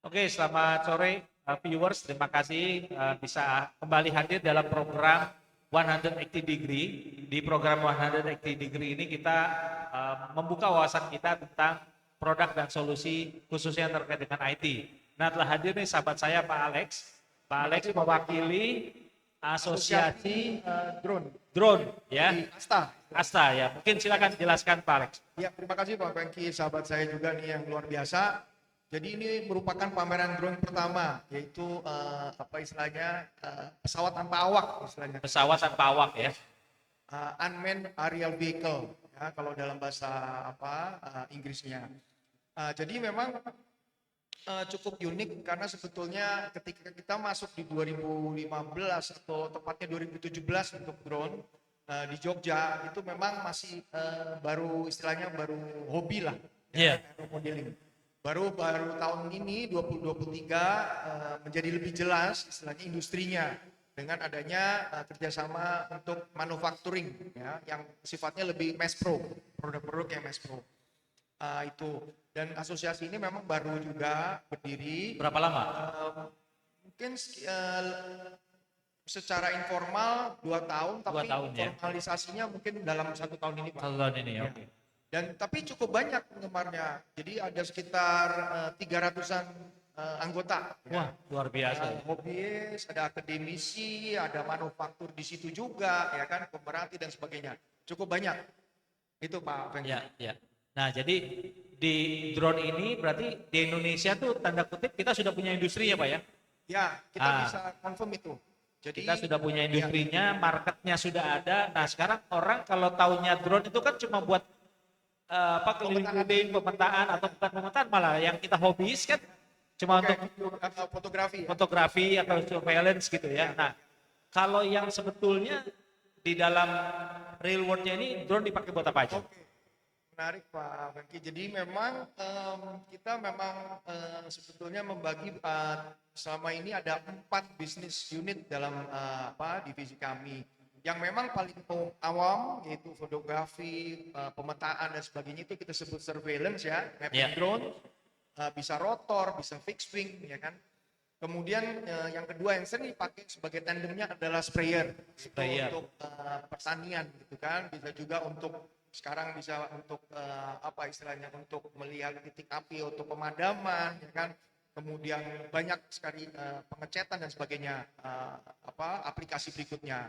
Oke, selamat sore viewers. Terima kasih bisa kembali hadir dalam program 180 Degree. Di program 180 Degree ini kita membuka wawasan kita tentang produk dan solusi khususnya terkait dengan IT. Nah, telah hadir nih sahabat saya Pak Alex. Pak Alex mewakili Asosiasi Drone ya. Di Asta. Asta ya. Mungkin silakan jelaskan Pak Alex. Ya, terima kasih Pak Bengki, sahabat saya juga nih yang luar biasa. Jadi ini merupakan pameran drone pertama, yaitu pesawat tanpa awak istilahnya. Pesawat tanpa awak ya. Unmanned aerial vehicle, ya, kalau dalam bahasa Inggrisnya. Jadi memang cukup unik karena sebetulnya ketika kita masuk di 2015 atau tepatnya 2017 untuk drone di Jogja itu memang masih baru hobi lah, Iya. aeromodeling. Baru tahun ini 2023 menjadi lebih jelas istilahnya industrinya dengan adanya kerjasama untuk manufacturing ya, yang sifatnya lebih mass pro, produk-produk yang mass pro. Itu, dan asosiasi ini memang baru juga berdiri. Berapa lama? Mungkin secara informal 2 tahun, tapi 2 tahun, ya. formalisasinya mungkin dalam 1 tahun ini Pak. 1 tahun ini ya. Ya. Oke. Dan tapi cukup banyak penggemarnya. Jadi ada sekitar 300-an anggota. Wah, luar biasa. Ada hobis, ada akademisi, ada manufaktur di situ juga, ya kan, pemerhati dan sebagainya. Cukup banyak. Itu Pak Fengki. Ya, ya. Nah, jadi di drone ini berarti di Indonesia tuh tanda kutip kita sudah punya industri ya, Pak ya? Ya, kita bisa confirm itu. Jadi Kita sudah punya industrinya, marketnya sudah ada. Nah, sekarang orang kalau taunya drone itu kan cuma buat keliling-keliling, pemetaan atau bukan pemetaan, malah yang kita hobis kan cuma untuk fotografi. fotografi atau surveillance gitu ya. Nah, kalau yang sebetulnya di dalam real world-nya ini drone dipakai buat apa aja? Oke, menarik Pak Bengki. Jadi memang kita memang sebetulnya membagi selama ini ada 4 bisnis unit dalam divisi kami. Yang memang paling awam yaitu fotografi, pemetaan dan sebagainya itu kita sebut surveillance ya, mapping drone, bisa rotor, bisa fixed wing ya kan. Kemudian yang kedua yang sering dipakai sebagai tandemnya adalah sprayer. Untuk pertanian gitu kan, bisa juga sekarang bisa untuk untuk melihat titik api untuk pemadaman ya kan. Kemudian banyak sekali pengecetan dan sebagainya, aplikasi berikutnya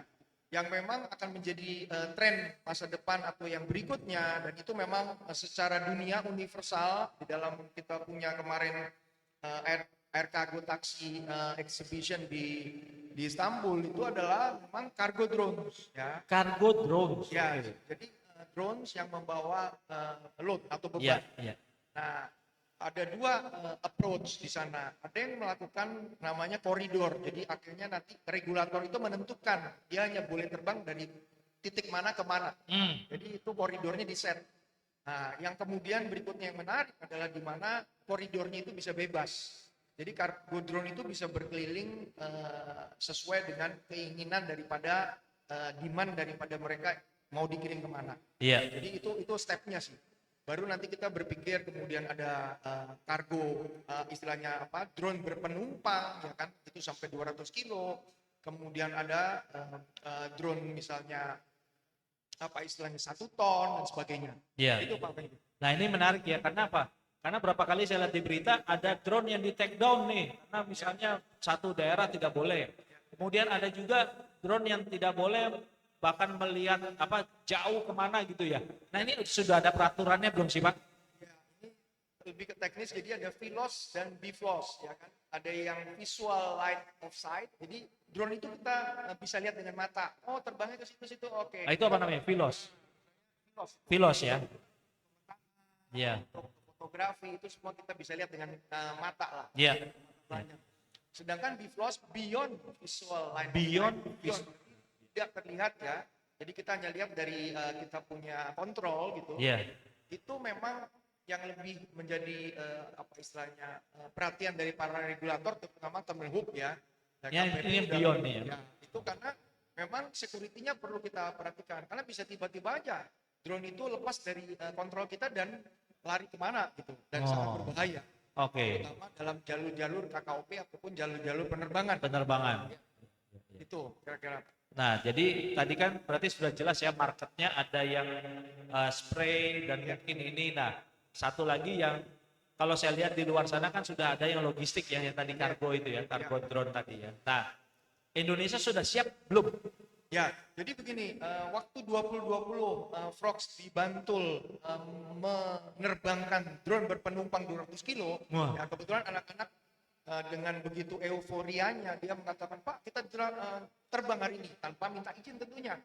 yang memang akan menjadi tren masa depan atau yang berikutnya, dan itu memang secara dunia universal. Di dalam kita punya kemarin air cargo taxi exhibition di Istanbul itu adalah memang cargo drones ya. Cargo drones. Ya, jadi drones yang membawa load atau beban. Ya, ya. Nah, ada 2 approach di sana. Ada yang melakukan namanya koridor. Jadi akhirnya nanti regulator itu menentukan dia hanya boleh terbang dari titik mana ke mana. Jadi itu koridornya di set. Nah, yang kemudian berikutnya yang menarik adalah di mana koridornya itu bisa bebas. Jadi cargo drone itu bisa berkeliling sesuai dengan keinginan daripada demand daripada mereka mau dikirim kemana. Iya. Jadi itu stepnya sih. Baru nanti kita berpikir kemudian ada kargo, istilahnya drone berpenumpang ya kan, itu sampai 200 kilo. Kemudian ada drone misalnya istilahnya 1 ton dan sebagainya. Iya. Itu Pak Bengki. Nah, ini menarik ya, karena apa? Karena berapa kali saya lihat di berita ada drone yang di take down nih, karena misalnya satu daerah tidak boleh. Kemudian ada juga drone yang tidak boleh bahkan melihat jauh kemana gitu ya. Nah, ini sudah ada peraturannya belum sih Pak? Ya, ini lebih ke teknis, jadi ada VLOS dan BFLOS ya kan. Ada yang visual line of sight, jadi drone itu kita bisa lihat dengan mata. Oh, terbangnya ke situ-situ, oke. Nah, itu apa namanya? VLOS. VLOS. VLOS ya. Iya. Untuk fotografi itu semua kita bisa lihat dengan mata lah. Iya. Sedangkan BFLOS beyond visual line. Beyond tidak terlihat ya. Jadi kita hanya lihat dari kita punya kontrol gitu. Iya. Itu memang yang lebih menjadi perhatian dari para regulator, terutama Kemenhub ya. Ya, ini beyond nih ya. Itu karena memang security-nya perlu kita perhatikan, karena bisa tiba-tiba aja drone itu lepas dari kontrol kita dan lari kemana gitu, dan sangat berbahaya. Oke, terutama dalam jalur-jalur KKOP ataupun jalur-jalur penerbangan. penerbangan. Itu kira-kira. Nah, jadi tadi kan berarti sudah jelas ya marketnya ada yang spray dan mungkin ini. Nah, satu lagi yang kalau saya lihat di luar sana kan sudah ada yang logistik ya, yang tadi kargo itu ya, kargo drone tadi ya. Nah, Indonesia sudah siap belum? Ya, jadi begini, waktu 2020 Frogs di Bantul menerbangkan drone berpenumpang 200 kilo, Wah. ya kebetulan anak-anak dengan begitu euforianya dia mengatakan, Pak kita terbang hari ini tanpa minta izin tentunya.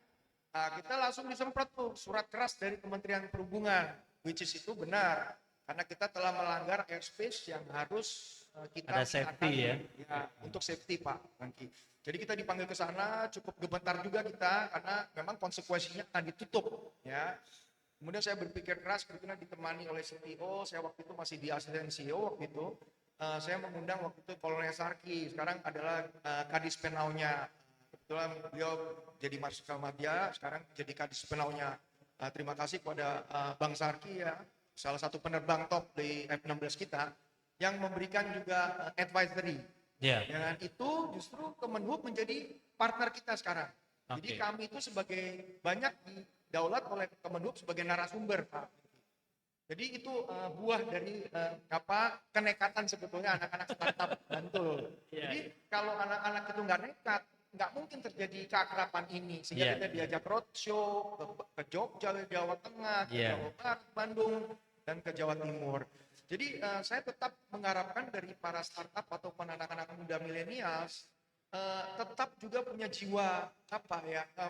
Kita langsung disemprot tuh surat keras dari Kementerian Perhubungan, which is itu benar, karena kita telah melanggar airspace yang harus kita Ada safety ya. untuk safety Pak Bangki. Jadi kita dipanggil ke sana, cukup gemetar juga kita karena memang konsekuensinya akan ditutup ya. Kemudian saya berpikir keras, kebetulan ditemani oleh CTO, saya waktu itu masih di asisten CEO waktu itu. Saya mengundang waktu itu Kolonel Sarki, sekarang adalah Kadis Penaunya. Kebetulan beliau jadi Marsikal Madya, sekarang jadi Kadis Penaunya. Terima kasih kepada Bang Sarki ya, salah satu penerbang top di F-16 kita, yang memberikan juga advisory. Ya. Dengan itu justru Kemenhub menjadi partner kita sekarang. Jadi Oke. kami itu sebagai banyak didaulat oleh Kemenhub sebagai narasumber, Pak. Jadi itu buah dari kenekatan sebetulnya anak-anak startup Bantul. Jadi kalau anak-anak itu nggak nekat, nggak mungkin terjadi keakraban ini. Sehingga kita diajak roadshow ke Jogja, ke Jawa Tengah, ke Jawa Barat, Bandung, dan ke Jawa Timur. Jadi saya tetap mengharapkan dari para startup ataupun anak-anak muda milenials tetap juga punya jiwa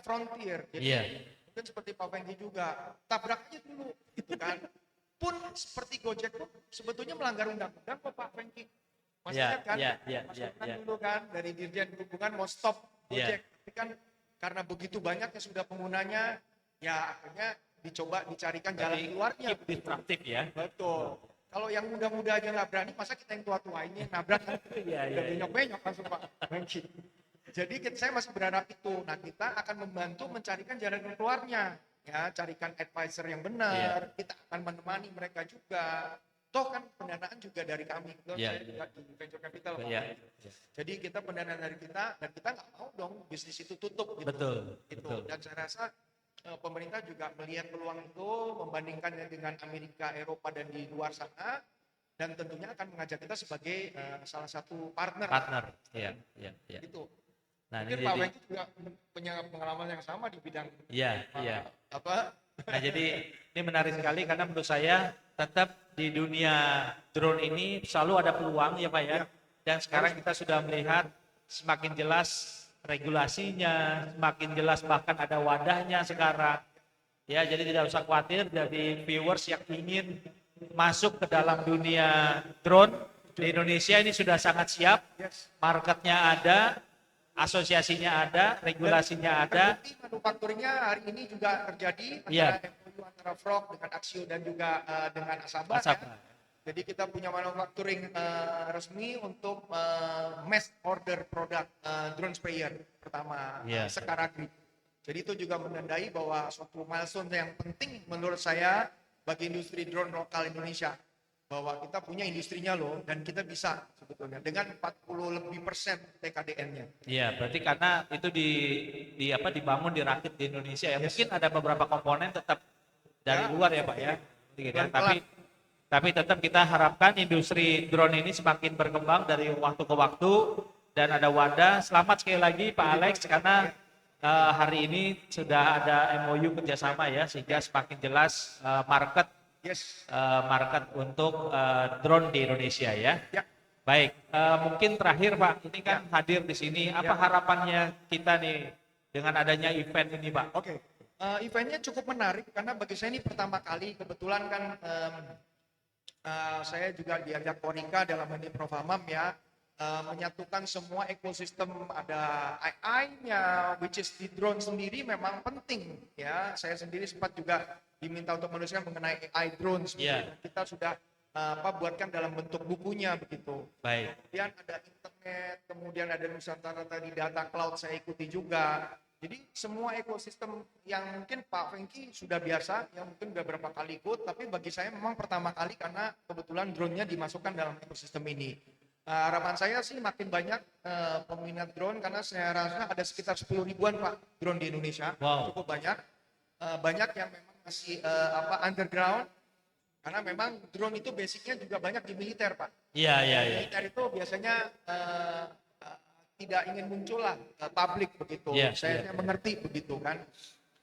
frontier. Jadi mungkin seperti Pak Fengki juga tabrak aja dulu, gitu kan. Pun seperti Gojek pun sebetulnya melanggar undang-undang kok Pak Fengki. Masih ingat kan? Dulu kan dari Dirjen Perhubungan mau stop Gojek, tapi kan karena begitu banyaknya sudah penggunanya, ya akhirnya dicoba dicarikan jalan keluarnya. Keep disruptif ya. Betul. Kalau yang muda-muda aja nggak berani, masa kita yang tua-tua ini nabrak kan? Udah benyok-benyok langsung Pak Fengki. Jadi saya masih berharap itu. Nah kita akan membantu mencarikan jalan keluarnya. Ya, carikan advisor yang benar. Kita akan menemani mereka juga. Toh kan pendanaan juga dari kami. Saya juga di venture capital. Jadi kita pendanaan dari kita dan kita nggak mau dong bisnis itu tutup. Gitu. Betul. Dan saya rasa pemerintah juga melihat peluang itu, membandingkannya dengan Amerika, Eropa dan di luar sana, dan tentunya akan mengajak kita sebagai salah satu partner. Iya. Gitu. Nah, mungkin Pak Wengki juga punya pengalaman yang sama di bidang Nah, jadi ini menarik sekali karena menurut saya tetap di dunia drone ini selalu ada peluang ya Pak ya. Dan sekarang kita sudah melihat semakin jelas regulasinya, semakin jelas bahkan ada wadahnya sekarang. Ya, jadi tidak usah khawatir dari viewers yang ingin masuk ke dalam dunia drone di Indonesia ini sudah sangat siap. Marketnya ada, asosiasinya ada, regulasinya ada. Manufakturnya hari ini juga terjadi antara Frog dengan Axio dan juga dengan Asaba. Ya. Jadi kita punya manufacturing resmi untuk mass order produk drone sprayer pertama Sekaragri. Jadi itu juga menandai bahwa suatu milestone yang penting menurut saya bagi industri drone lokal Indonesia. Bahwa kita punya industrinya loh dan kita bisa sebetulnya dengan 40% TKDN-nya. Iya, berarti karena itu dibangun dirakit di Indonesia ya. Mungkin ada beberapa komponen tetap dari luar ya Pak ya. Tapi tetap kita harapkan industri drone ini semakin berkembang dari waktu ke waktu dan ada wadah. Selamat sekali lagi Pak Alex karena hari ini sudah ada MOU kerjasama ya sehingga semakin jelas market untuk drone di Indonesia ya. Baik, mungkin terakhir Pak, ini kan hadir di sini. Apa harapannya kita nih dengan adanya event ini Pak? Oke, eventnya cukup menarik karena bagi saya ini pertama kali. Kebetulan kan saya juga diajak Korika dalam ini Prof Hamam ya. Menyatukan semua ekosistem, ada AI-nya, which is di drone sendiri memang penting ya. Saya sendiri sempat juga diminta untuk menuliskan mengenai AI drones. Kita sudah buatkan dalam bentuk bukunya begitu. Baik. Kemudian ada internet, kemudian ada Nusantara tadi data cloud saya ikuti juga. Jadi semua ekosistem yang mungkin Pak Fengki sudah biasa, yang mungkin udah berapa kali ikut, tapi bagi saya memang pertama kali karena kebetulan drone-nya dimasukkan dalam ekosistem ini. Harapan saya sih makin banyak peminat drone karena saya rasa ada sekitar 10 ribuan Pak drone di Indonesia, Wow. cukup banyak. Banyak yang memang masih underground, karena memang drone itu basicnya juga banyak di militer Pak. Iya, iya, iya. Militer itu biasanya tidak ingin muncul lah publik begitu. Iya, Saya iya. mengerti begitu kan.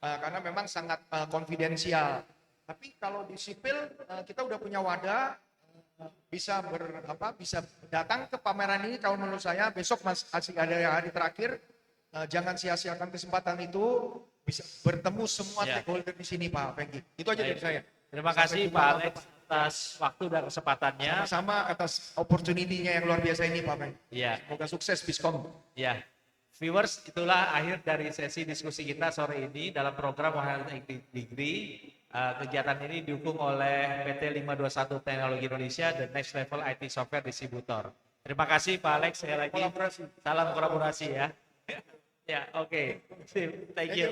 Karena memang sangat konfidensial. Tapi kalau di sipil kita udah punya wadah, bisa bisa datang ke pameran ini. Kalau menurut saya besok masih ada hari terakhir, jangan sia-siakan kesempatan itu, bisa bertemu semua Ya. stakeholder di sini Pak Fengki. Itu aja dari Baik. saya. Terima Sampai kasih jumpa, Pak Pak. Alex atas waktu dan kesempatannya. Sama atas opportunity-nya yang luar biasa ini Pak Fengki. Ya, Semoga sukses Biskom. ya. Viewers, itulah akhir dari sesi diskusi kita sore ini dalam program 180 Degree. Kegiatan ini didukung oleh PT 521 Teknologi Indonesia dan Next Level IT Software Distributor. Terima kasih Pak Alex sekali lagi. Kolaborasi. Salam kolaborasi ya. Ya, oke. Thank you.